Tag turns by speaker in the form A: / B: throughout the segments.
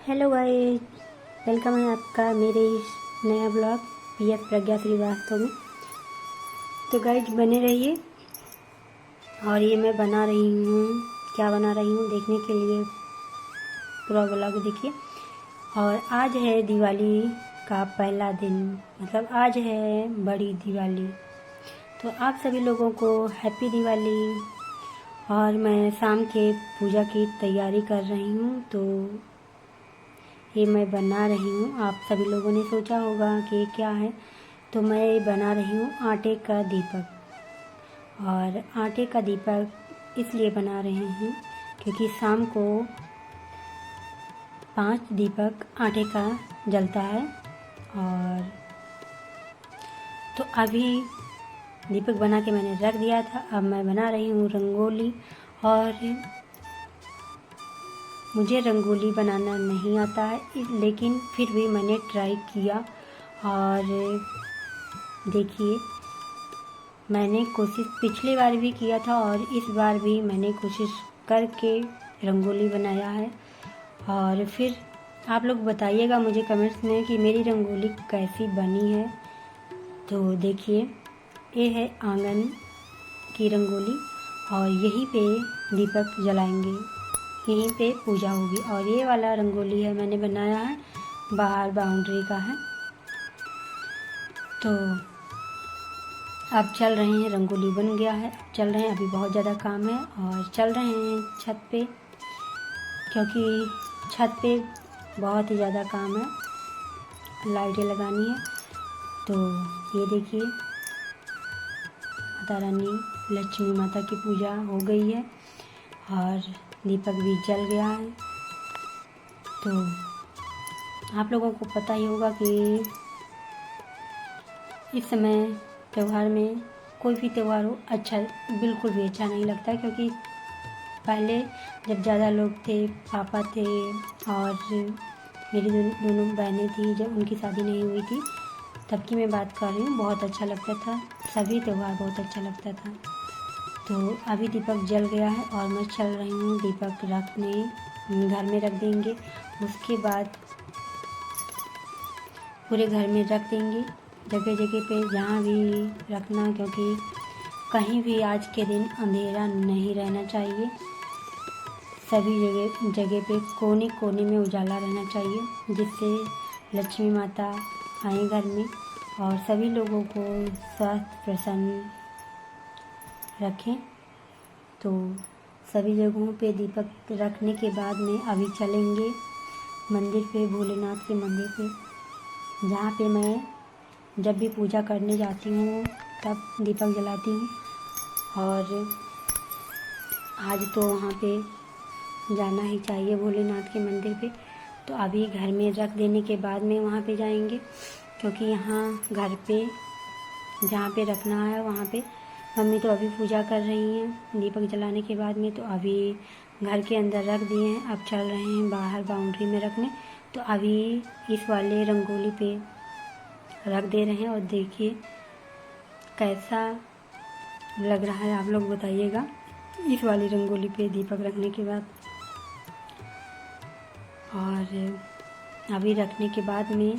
A: Hello guys, welcome है आपका मेरे इस नया ब्लॉग पीएफ प्रज्ञा श्रीवास्तव में। तो गाइस बने रहिए। और ये मैं बना रही हूँ, क्या बना रही हूँ देखने के लिए पूरा ब्लॉग देखिए। और आज है दिवाली का पहला दिन, मतलब आज है बड़ी दिवाली। तो आप सभी लोगों को हैप्पी दिवाली। और मैं शाम के पूजा की तैयारी कर रही हूँ, तो ये मैं बना रही हूँ। आप सभी लोगों ने सोचा होगा कि ये क्या है, तो मैं बना रही हूँ आटे का दीपक। और आटे का दीपक इसलिए बना रहे हैं क्योंकि शाम को 5 दीपक आटे का जलता है। और तो अभी दीपक बना के मैंने रख दिया था। अब मैं बना रही हूँ रंगोली। और मुझे रंगोली बनाना नहीं आता है, लेकिन फिर भी मैंने ट्राई किया। और देखिए, मैंने कोशिश पिछली बार भी किया था और इस बार भी मैंने कोशिश करके रंगोली बनाया है। और फिर आप लोग बताइएगा मुझे कमेंट्स में कि मेरी रंगोली कैसी बनी है। तो देखिए, ये है आंगन की रंगोली और यहीं पे दीपक जलाएंगे, यहीं पे पूजा होगी। और ये वाला रंगोली है मैंने बनाया है, बाहर बाउंड्री का है। तो अब चल रहे हैं, रंगोली बन गया है, अब चल रहे हैं। अभी बहुत ज़्यादा काम है और चल रहे हैं छत पे, क्योंकि छत पे बहुत ही ज़्यादा काम है, लाइटें लगानी है। तो ये देखिए, माता रानी लक्ष्मी माता की पूजा हो गई है और दीपक भी जल गया है। तो आप लोगों को पता ही होगा कि इस समय त्यौहार में कोई भी त्यौहार हो, अच्छा बिल्कुल भी अच्छा नहीं लगता, क्योंकि पहले जब ज़्यादा लोग थे, पापा थे और मेरी दोनों बहनें थी, जब उनकी शादी नहीं हुई थी तब की मैं बात कर रही हूँ, बहुत अच्छा लगता था, सभी त्यौहार बहुत अच्छा लगता था। तो अभी दीपक जल गया है और मैं चल रही हूँ दीपक रखने, घर में रख देंगे। उसके बाद पूरे घर में रख देंगे, जगह जगह पे जहाँ भी रखना, क्योंकि कहीं भी आज के दिन अंधेरा नहीं रहना चाहिए। सभी जगह जगह पे कोने कोने में उजाला रहना चाहिए, जिससे लक्ष्मी माता आए घर में और सभी लोगों को स्वस्थ प्रसन्न रखें। तो सभी जगहों पे दीपक रखने के बाद में अभी चलेंगे मंदिर पे, भोलेनाथ के मंदिर पे, जहाँ पे मैं जब भी पूजा करने जाती हूँ तब दीपक जलाती हूँ। और आज तो वहाँ पे जाना ही चाहिए, भोलेनाथ के मंदिर पे। तो अभी घर में रख देने के बाद में वहाँ पे जाएंगे, क्योंकि यहाँ घर पे जहाँ पे रखना है वहाँ पे मम्मी तो अभी पूजा कर रही हैं दीपक जलाने के बाद में। तो अभी घर के अंदर रख दिए हैं, अब चल रहे हैं बाहर बाउंड्री में रखने। तो अभी इस वाले रंगोली पे रख दे रहे हैं और देखिए कैसा लग रहा है, आप लोग बताइएगा इस वाली रंगोली पे दीपक रखने के बाद। और अभी रखने के बाद में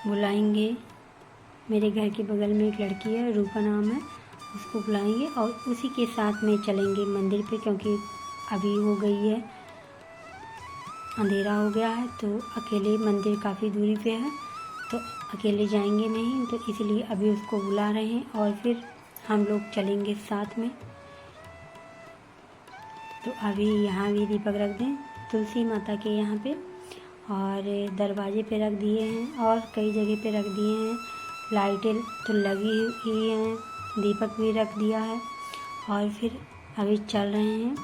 A: बुलाएंगे, मेरे घर के बगल में एक लड़की है, रूपा नाम है, उसको बुलाएंगे और उसी के साथ में चलेंगे मंदिर पे, क्योंकि अभी हो गई है, अंधेरा हो गया है। तो अकेले मंदिर काफ़ी दूरी पे है, तो अकेले जाएंगे नहीं, तो इसलिए अभी उसको बुला रहे हैं और फिर हम लोग चलेंगे साथ में। तो अभी यहाँ भी दीपक रख दें तुलसी माता के यहाँ पे, और दरवाजे पे रख दिए हैं और कई जगह पे रख दिए हैं। लाइटें तो लगी हुई हैं, दीपक भी रख दिया है। और फिर अभी चल रहे हैं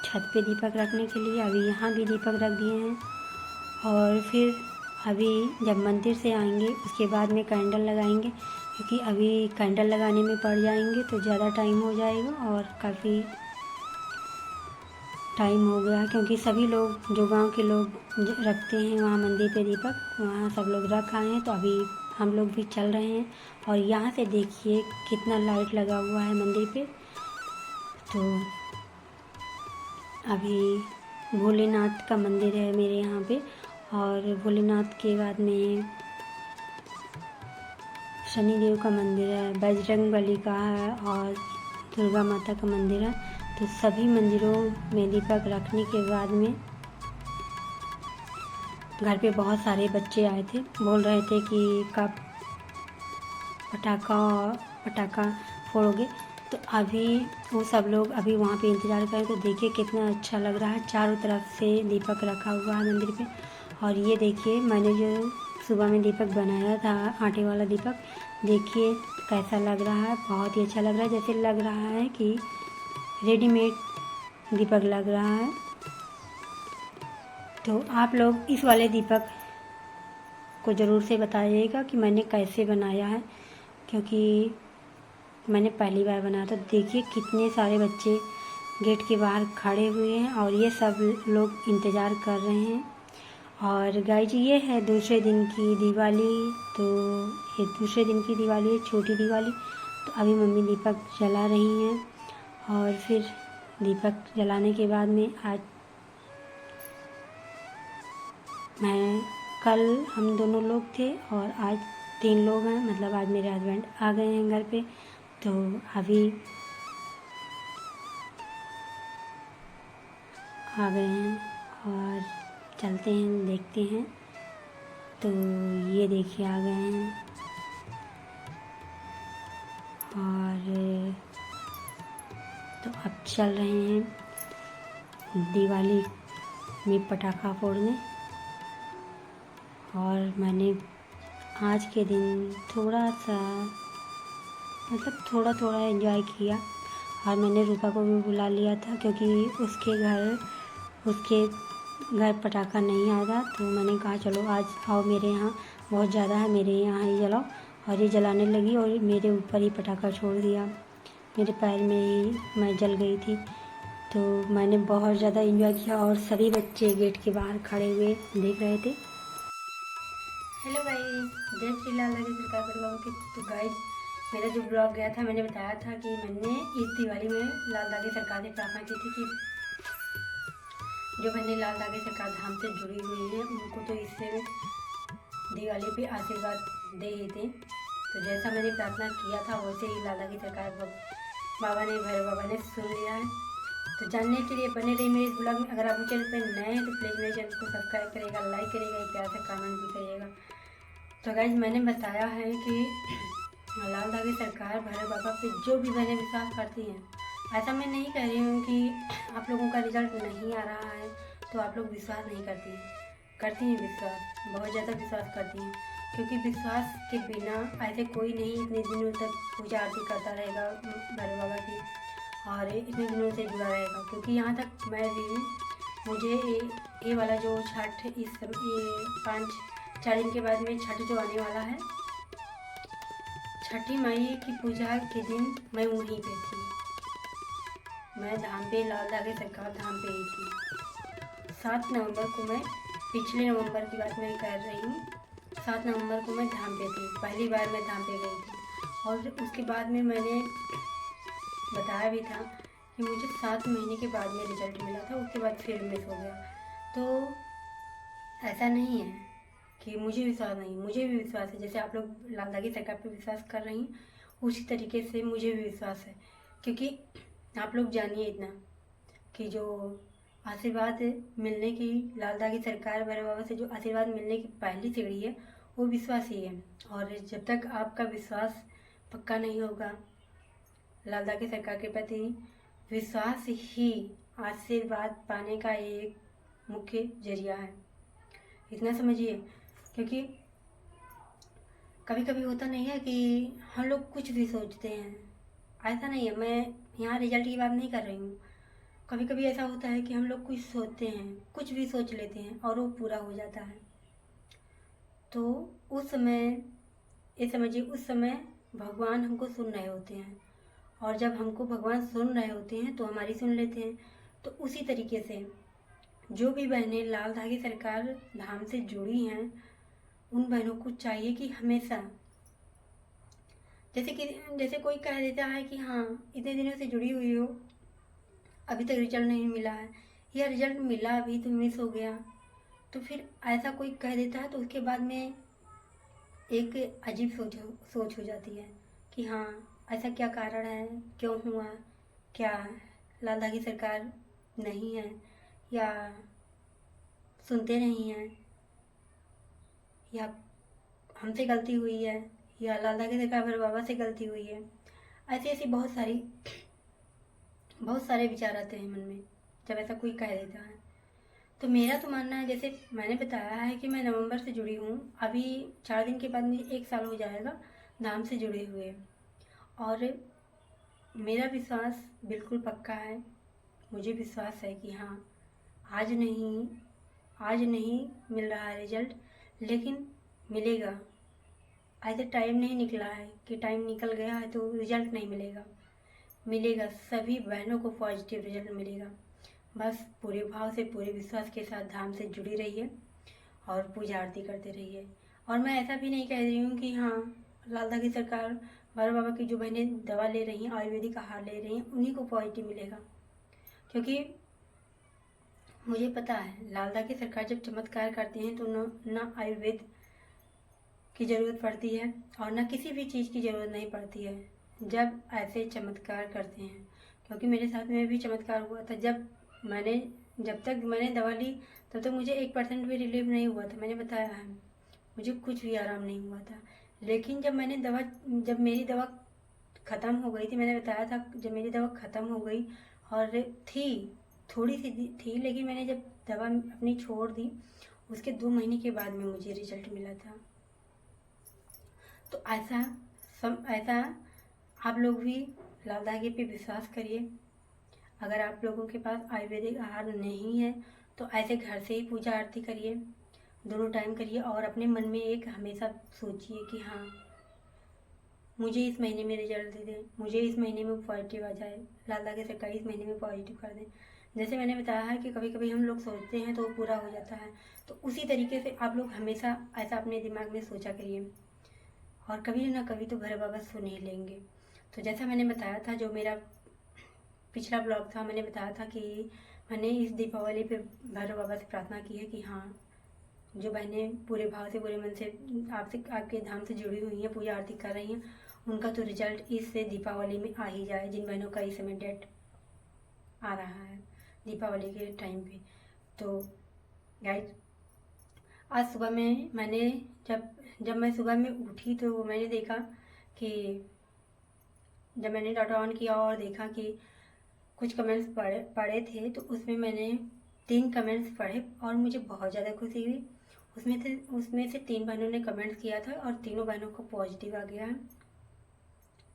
A: छत पे दीपक रखने के लिए, अभी यहाँ भी दीपक रख दिए हैं। और फिर अभी जब मंदिर से आएंगे उसके बाद में कैंडल लगाएंगे, क्योंकि अभी कैंडल लगाने में पड़ जाएंगे तो ज़्यादा टाइम हो जाएगा और काफ़ी टाइम हो गया, क्योंकि सभी लोग जो गांव के लोग रखते हैं वहाँ मंदिर पे दीपक, वहाँ सब लोग रख आए हैं। तो अभी हम लोग भी चल रहे हैं। और यहाँ से देखिए कितना लाइट लगा हुआ है मंदिर पे। तो अभी भोलेनाथ का मंदिर है मेरे यहाँ पे, और भोलेनाथ के बाद में शनिदेव का मंदिर है, बजरंगबली का है और दुर्गा माता का मंदिर है। तो सभी मंदिरों में दीपक रखने के बाद में घर पे बहुत सारे बच्चे आए थे, बोल रहे थे कि कब पटाखा फोड़ोगे। तो अभी वो सब लोग अभी वहाँ पे इंतज़ार करें। तो देखिए कितना अच्छा लग रहा है, चारों तरफ से दीपक रखा हुआ है मंदिर पे। और ये देखिए मैंने जो सुबह में दीपक बनाया था, आटे वाला दीपक, देखिए कैसा लग रहा है। बहुत ही अच्छा लग रहा है, जैसे लग रहा है कि रेडीमेड दीपक लग रहा है। तो आप लोग इस वाले दीपक को ज़रूर से बताइएगा कि मैंने कैसे बनाया है, क्योंकि मैंने पहली बार बनाया था। देखिए कितने सारे बच्चे गेट के बाहर खड़े हुए हैं और ये सब लोग इंतज़ार कर रहे हैं। और गाइज ये है दूसरे दिन की दिवाली। तो ये दूसरे दिन की दिवाली है, छोटी दिवाली। तो अभी मम्मी दीपक जला रही हैं, और फिर दीपक जलाने के बाद में आज कल हम दोनों लोग थे और आज 3 लोग हैं, मतलब आज मेरे हस्बैंड आ गए हैं घर पे। तो अभी आ गए हैं और चलते हैं देखते हैं। तो ये देखिए आ गए हैं, और तो अब चल रहे हैं दिवाली में पटाखा फोड़ने। और मैंने आज के दिन थोड़ा सा मतलब थोड़ा एंजॉय किया, और मैंने रूपा को भी बुला लिया था क्योंकि उसके घर पटाखा नहीं आया था। तो मैंने कहा चलो आज आओ मेरे यहाँ, बहुत ज़्यादा है, मेरे यहाँ ही जलाओ। और ये जलाने लगी और मेरे ऊपर ही पटाखा छोड़ दिया, मेरे पैर में ही मैं जल गई थी। तो मैंने बहुत ज़्यादा एंजॉय किया और सभी बच्चे गेट के बाहर खड़े हुए देख रहे थे। हेलो गाइस, जय श्री लाल सरकार परिवार के। तो गाइस मेरा जो ब्लॉग गया था, मैंने बताया था कि मैंने इस दिवाली में लाल दागे सरकार से प्रार्थना की थी कि जो बहनें लाल दागे सरकार धाम से जुड़ी हुई हैं उनको तो इससे दिवाली पे आशीर्वाद दे ही दें। तो जैसा मैंने प्रार्थना किया था वैसे ही लाल दागे सरकार बाबा ने, भैरव बाबा ने सुन लिया है। तो जानने के लिए बने रही मेरे इस ब्लॉग में। अगर आप चैनल पर नए हैं तो प्लीज़ मेरे चैनल को सब्सक्राइब करिएगा, लाइक करिएगा, एक प्यार से कमेंट भी करिएगा। तो गाइज मैंने बताया है कि लाल दागे सरकार भैरव बाबा पे जो भी बहनें विश्वास करती हैं, ऐसा मैं नहीं कह रही हूँ कि आप लोगों का रिजल्ट नहीं आ रहा है तो आप लोग विश्वास नहीं करती हैं, करती हैं विश्वास, बहुत ज़्यादा विश्वास करती हैं। क्योंकि विश्वास के बिना ऐसे कोई नहीं इतने दिनों तक पूजा आरती करता रहेगा भैरव बाबा की, और इतने दिनों से जुड़ा रहेगा। क्योंकि यहाँ तक मैं भी हूँ, मुझे ये वाला जो छठ इस ये 4 दिन के बाद में छठ जो आने वाला है, छठी माई की पूजा के दिन मैं वहीं पे थी, मैं धाम पे लाल दागे सरकार धाम पे ही थी। 7 नवंबर को, मैं पिछले नवंबर की बात मैं कर रही हूँ, 7 नवंबर को मैं धाम पे थी, पहली बार मैं धाम पे गई थी। और उसके बाद में मैंने बताया भी था कि मुझे 7 महीने के बाद में रिजल्ट मिला था, उसके बाद फिर मिस हो गया। तो ऐसा नहीं है कि मुझे विश्वास नहीं, मुझे भी विश्वास है। जैसे आप लोग लाल दागे सरकार पे विश्वास कर रही हैं उसी तरीके से मुझे भी विश्वास है। क्योंकि आप लोग जानिए इतना कि जो आशीर्वाद मिलने की, लाल दागे सरकार भैरव बाबा से जो आशीर्वाद मिलने की पहली सीढ़ी है वो विश्वास ही है। और जब तक आपका विश्वास पक्का नहीं होगा लाल दागे सरकार के प्रति, विश्वास ही आशीर्वाद पाने का एक मुख्य जरिया है, इतना समझिए। क्योंकि कभी कभी होता नहीं है कि हम लोग कुछ भी सोचते हैं, ऐसा नहीं है, मैं यहाँ रिजल्ट की बात नहीं कर रही हूँ। कभी कभी ऐसा होता है कि हम लोग कुछ सोचते हैं, कुछ भी सोच लेते हैं और वो पूरा हो जाता है। तो उस समय ये समझिए, उस समय भगवान हमको सुन रहे होते हैं, और जब हमको भगवान सुन रहे होते हैं तो हमारी सुन लेते हैं। तो उसी तरीके से जो भी बहनें लाल धागे सरकार धाम से जुड़ी हैं, उन बहनों को चाहिए कि हमेशा, जैसे कोई कह देता है कि हाँ इतने दिनों से जुड़ी हुई हो, अभी तक रिजल्ट नहीं मिला है, या रिजल्ट मिला अभी तो मिस हो गया, तो फिर ऐसा कोई कह देता है तो उसके बाद में एक अजीब सोच हो जाती है कि हाँ, ऐसा क्या कारण है, क्यों हुआ, क्या लाला की सरकार नहीं है, या सुनते नहीं हैं, या हमसे गलती हुई है, या लाला की सरकार मेरे बाबा से गलती हुई है। ऐसी ऐसी बहुत सारे विचार आते हैं मन में जब ऐसा कोई कह देता है। तो मेरा तो मानना है, जैसे मैंने बताया है कि मैं नवंबर से जुड़ी हूँ, अभी 4 दिन के बाद मुझे 1 साल हो जाएगा नाम से जुड़े हुए, और मेरा विश्वास बिल्कुल पक्का है। मुझे विश्वास है कि हाँ, आज नहीं मिल रहा है रिजल्ट, लेकिन मिलेगा। ऐसे टाइम नहीं निकला है कि टाइम निकल गया है तो रिजल्ट नहीं मिलेगा, मिलेगा। सभी बहनों को पॉजिटिव रिजल्ट मिलेगा। बस पूरे भाव से, पूरे विश्वास के साथ धाम से जुड़ी रहिए और पूजा आरती करते रहिए। और मैं ऐसा भी नहीं कह रही हूँ कि हाँ, लालदा की सरकार, भैरव बाबा की जो बहनें दवा ले रही हैं, आयुर्वेदिक आहार ले रही हैं, उन्हीं को पॉजिटिव मिलेगा। क्योंकि मुझे पता है लालदा की सरकार जब चमत्कार करते हैं तो न आयुर्वेद की ज़रूरत पड़ती है और न किसी भी चीज़ की ज़रूरत नहीं पड़ती है जब ऐसे चमत्कार करते हैं। क्योंकि मेरे साथ में भी चमत्कार हुआ था। जब तक मैंने दवा ली तब तक मुझे 1% भी रिलीफ नहीं हुआ था। मैंने बताया है, मुझे कुछ भी आराम नहीं हुआ था। लेकिन जब मेरी दवा ख़त्म हो गई थी, मैंने बताया था, जब मेरी दवा ख़त्म हो गई और थोड़ी सी थी, लेकिन मैंने जब दवा अपनी छोड़ दी, उसके 2 महीने के बाद में मुझे रिजल्ट मिला था। तो ऐसा आप लोग भी लालदागे पे विश्वास करिए। अगर आप लोगों के पास आयुर्वेदिक आहार नहीं है तो ऐसे घर से ही पूजा आरती करिए, दोनों टाइम करिए। और अपने मन में एक हमेशा सोचिए कि हाँ, मुझे इस महीने में रिजल्ट दे दें, मुझे इस महीने में पॉजिटिव आ जाए, लाला के सरकार इस महीने में पॉजिटिव कर दें। जैसे मैंने बताया है कि कभी कभी हम लोग सोचते हैं तो वो पूरा हो जाता है, तो उसी तरीके से आप लोग हमेशा ऐसा अपने दिमाग में सोचा करिए, और कभी ना कभी तो भैरव बाबा सुन ही लेंगे। तो जैसा मैंने बताया था, जो मेरा पिछला ब्लॉग था, मैंने बताया था कि मैंने इस दीपावली पे भैरव बाबा से प्रार्थना की है कि हाँ, जो बहनें पूरे भाव से, पूरे मन से आपके धाम से जुड़ी हुई हैं, पूजा आरती कर रही हैं, उनका तो रिजल्ट इस दीपावली में आ ही जाए। जिन बहनों का इस समय डेट आ रहा है दीपावली के टाइम पे। तो गाइस, आज सुबह में मैंने जब मैं सुबह में उठी तो मैंने देखा कि जब मैंने डाटा ऑन किया और देखा कि कुछ कमेंट्स पढ़े थे, तो उसमें मैंने 3 कमेंट्स पढ़े और मुझे बहुत ज़्यादा खुशी हुई। उसमें से 3 बहनों ने कमेंट्स किया था और तीनों बहनों को पॉजिटिव आ गया है।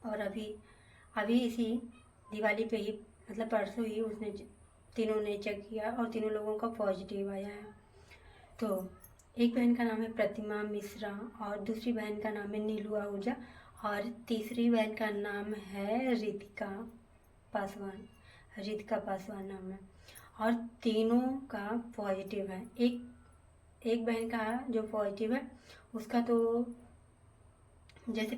A: और अभी इसी दिवाली पे ही, मतलब परसों ही, तीनों ने चेक किया और तीनों लोगों का पॉजिटिव आया है। तो एक बहन का नाम है प्रतिमा मिश्रा, और दूसरी बहन का नाम है नीलू आहूजा, और तीसरी बहन का नाम है रितिका पासवान नाम है। और तीनों का पॉजिटिव है। एक बहन का जो पॉजिटिव है उसका तो जैसे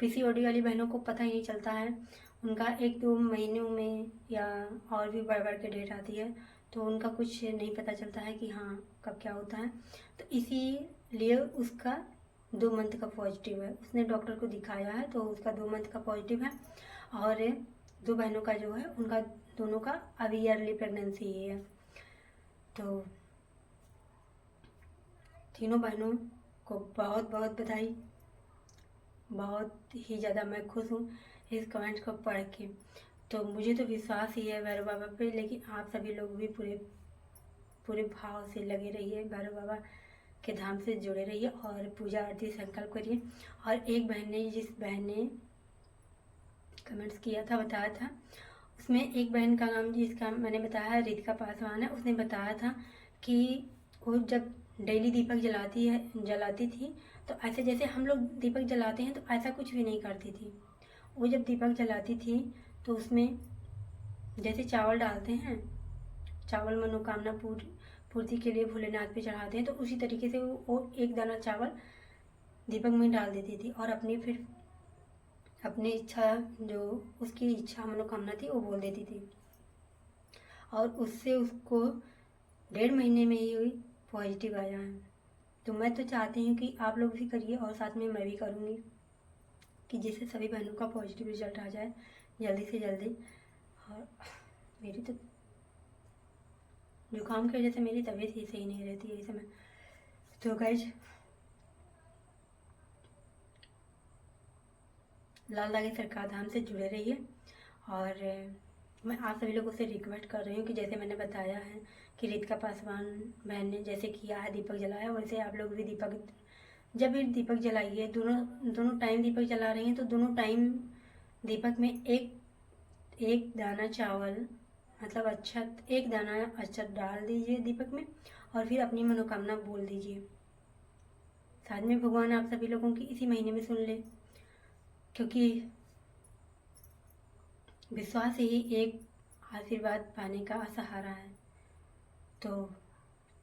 A: पीसीओडी वाली बहनों को पता ही नहीं चलता है, उनका 1-2 महीनों में या और भी बढ़ के डेट आती है, तो उनका कुछ नहीं पता चलता है कि हाँ कब क्या होता है। तो इसीलिए उसका 2 मंथ का पॉजिटिव है। उसने डॉक्टर को दिखाया है तो उसका 2 मंथ का पॉजिटिव है। और 2 बहनों का जो है, उनका दोनों का अभी ईयरली प्रेगनेंसी ही है। तो तीनों बहनों को बहुत बहुत बधाई। बहुत ही ज़्यादा मैं खुश हूँ इस कमेंट्स को पढ़ के। तो मुझे तो विश्वास ही है भैरव बाबा पे, लेकिन आप सभी लोग भी पूरे भाव से लगे रहिए, भैरव बाबा के धाम से जुड़े रहिए और पूजा आरती संकल्प करिए। और एक बहन ने, जिस बहन ने कमेंट्स किया था, बताया था, उसमें एक बहन का नाम जिसका मैंने बताया है रितिका पासवान है। उसने बताया था कि वो जब डेली दीपक जलाती थी, तो ऐसे जैसे हम लोग दीपक जलाते हैं तो ऐसा कुछ भी नहीं करती थी। वो जब दीपक जलाती थी तो उसमें जैसे चावल डालते हैं, चावल मनोकामना पूर्ति के लिए भोलेनाथ पे चढ़ाते हैं, तो उसी तरीके से वो 1 दाना चावल दीपक में डाल देती थी और अपनी इच्छा, जो उसकी इच्छा मनोकामना थी, वो बोल देती थी। और उससे उसको 1.5 महीने में ही हुई पॉजिटिव आया है। तो मैं तो चाहती हूँ कि आप लोग भी करिए और साथ में मैं भी करूँगी कि जिससे सभी बहनों का पॉजिटिव रिजल्ट आ जाए जल्दी से जल्दी। और मेरी तो जुकाम की वजह से मेरी तबीयत ही सही नहीं रहती है इस समय। तो गाइज लाल दागी सरकार धाम से जुड़े रहिए। और मैं आप सभी लोगों से रिक्वेस्ट कर रही हूँ कि जैसे मैंने बताया है कि रितिका पासवान बहन ने जैसे किया है, दीपक जलाया, वैसे आप लोग भी दीपक, जब भी दीपक जलाइए, दोनों टाइम दीपक जला रही हैं तो दोनों टाइम दीपक में एक दाना चावल, मतलब अक्षत, एक दाना अक्षत डाल दीजिए दीपक में और फिर अपनी मनोकामना बोल दीजिए। साथ में भगवान आप सभी लोगों की इसी महीने में सुन ले, क्योंकि विश्वास ही एक आशीर्वाद पाने का सहारा है। तो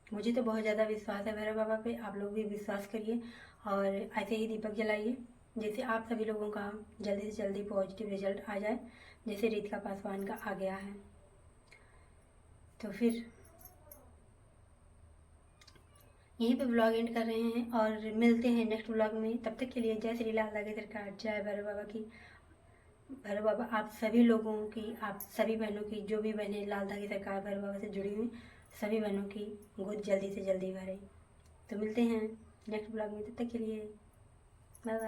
A: मुझे तो बहुत ज़्यादा विश्वास है भैरव बाबा पे, आप लोग भी विश्वास करिए और ऐसे ही दीपक जलाइए जिससे आप सभी लोगों का जल्दी से जल्दी पॉजिटिव रिजल्ट आ जाए, जैसे रितिका पासवान का आ गया है। तो फिर यहीं पे ब्लॉग एंड कर रहे हैं और मिलते हैं नेक्स्ट ब्लॉग में। तब तक के लिए जय श्री लाल दागी सरकार, जय भैरव बाबा की। भैरव बाबा आप सभी लोगों की, आप सभी बहनों की, जो भी बहनें लाल दागी सरकार भैरव बाबा से जुड़ी हुई, सभी बहनों की गोद जल्दी से जल्दी भरे। तो मिलते हैं नेक्स्ट ब्लॉग में, तब तक के लिए बाय बाय।